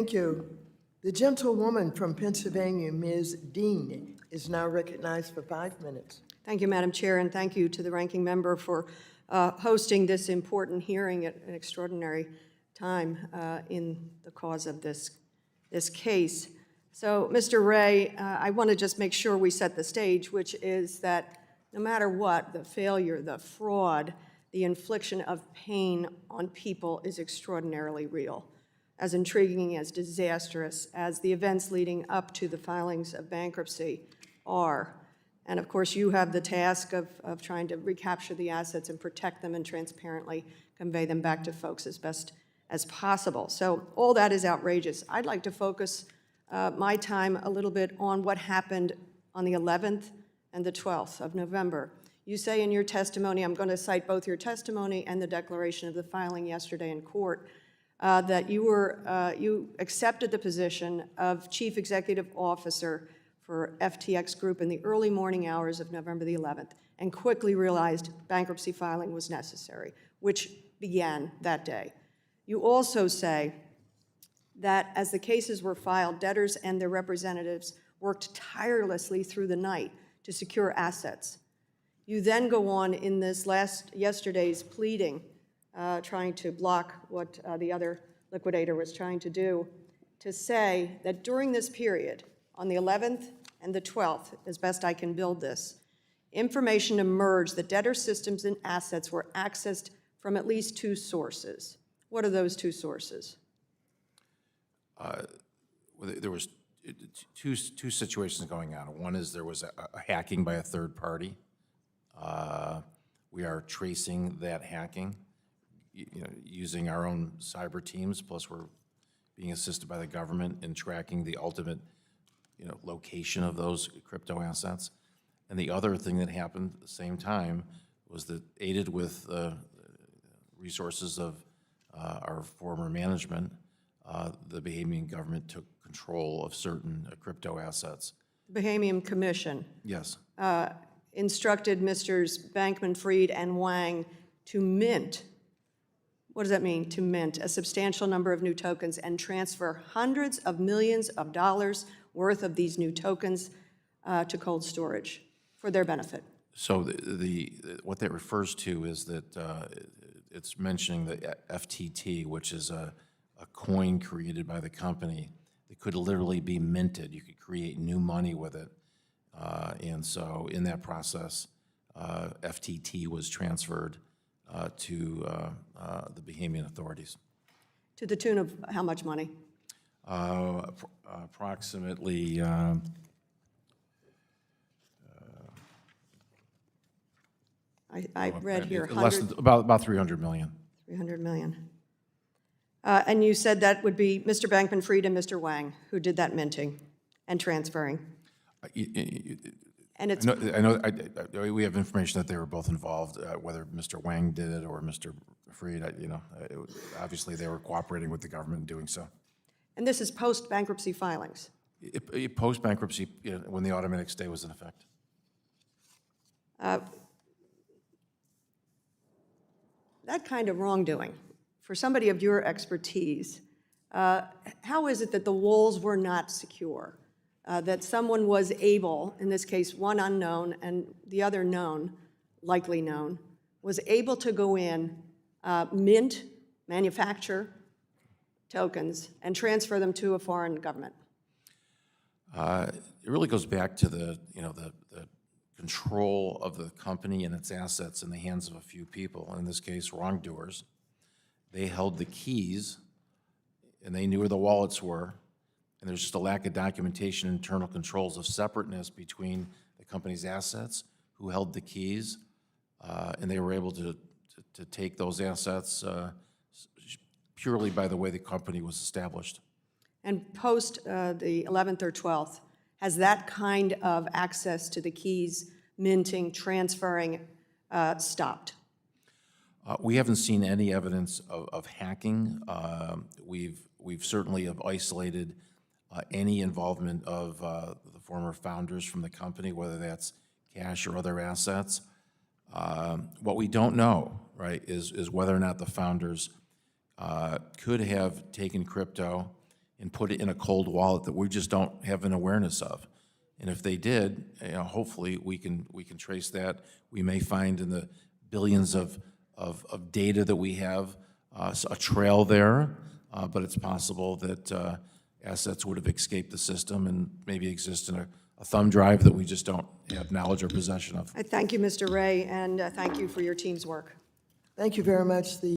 Thank you. The gentlewoman from Pennsylvania, Ms. Dean, is now recognized for 5 minutes. Thank you, Madam Chair, and thank you to the ranking member for hosting this important hearing at an extraordinary time in the cause of this case. So, Mr. Ray, I want to just make sure we set the stage, which is that no matter what, the failure, the fraud, the infliction of pain on people is extraordinarily real, as intriguing, as disastrous as the events leading up to the filings of bankruptcy are. And of course, you have the task of trying to recapture the assets and protect them and transparently convey them back to folks as best as possible. So all that is outrageous. I'd like to focus my time a little bit on what happened on the 11th and the 12th of November. You say in your testimony, I'm going to cite both your testimony and the declaration of the filing yesterday in court, that you accepted the position of Chief Executive Officer for FTX Group in the early morning hours of November the 11th and quickly realized bankruptcy filing was necessary, which began that day. You also say that as the cases were filed, debtors and their representatives worked tirelessly through the night to secure assets. You then go on in this yesterday's pleading, trying to block what the other liquidator was trying to do, to say that during this period, on the 11th and the 12th, as best I can build this, information emerged that debtor systems and assets were accessed from at least 2 sources. What are those 2 sources? There was two situations going on. One is there was a hacking by a third party. We are tracing that hacking, using our own cyber teams, plus we're being assisted by the government in tracking the ultimate, location of those crypto assets. And the other thing that happened at the same time was that, aided with resources of our former management, the Bahamian government took control of certain crypto assets. The Bahamian Commission Yes. instructed Mr. Bankman-Fried and Wang to mint, what does that mean, to mint a substantial number of new tokens and transfer hundreds of millions of dollars worth of these new tokens to cold storage for their benefit. So what that refers to is that it's mentioning the FTT, which is a coin created by the company that could literally be minted. You could create new money with it. And so in that process, FTT was transferred to the Bahamian authorities. To the tune of how much money? Approximately I read here about 300 million. 300 million. And you said that would be Mr. Bankman-Fried and Mr. Wang who did that minting and transferring. And it's I know we have information that they were both involved, whether Mr. Wang did it or Mr. Fried. Obviously they were cooperating with the government in doing so. And this is post-bankruptcy filings. Post-bankruptcy, when the automatic stay was in effect. That kind of wrongdoing, for somebody of your expertise, how is it that the walls were not secure? That someone was able, in this case one unknown and the other known, likely known, was able to go in, mint, manufacture tokens, and transfer them to a foreign government? It really goes back to the control of the company and its assets in the hands of a few people, in this case, wrongdoers. They held the keys, and they knew where the wallets were, and there's just a lack of documentation, internal controls of separateness between the company's assets, who held the keys, and they were able to take those assets purely by the way the company was established. And post the 11th or 12th, has that kind of access to the keys, minting, transferring, stopped? We haven't seen any evidence of hacking. We've certainly have isolated any involvement of the former founders from the company, whether that's cash or other assets. What we don't know, right, is whether or not the founders could have taken crypto and put it in a cold wallet that we just don't have an awareness of. And if they did, hopefully we can trace that. We may find in the billions of data that we have a trail there, but it's possible that assets would have escaped the system and maybe exist in a thumb drive that we just don't have knowledge or possession of. I thank you, Mr. Ray, and thank you for your team's work. Thank you very much. The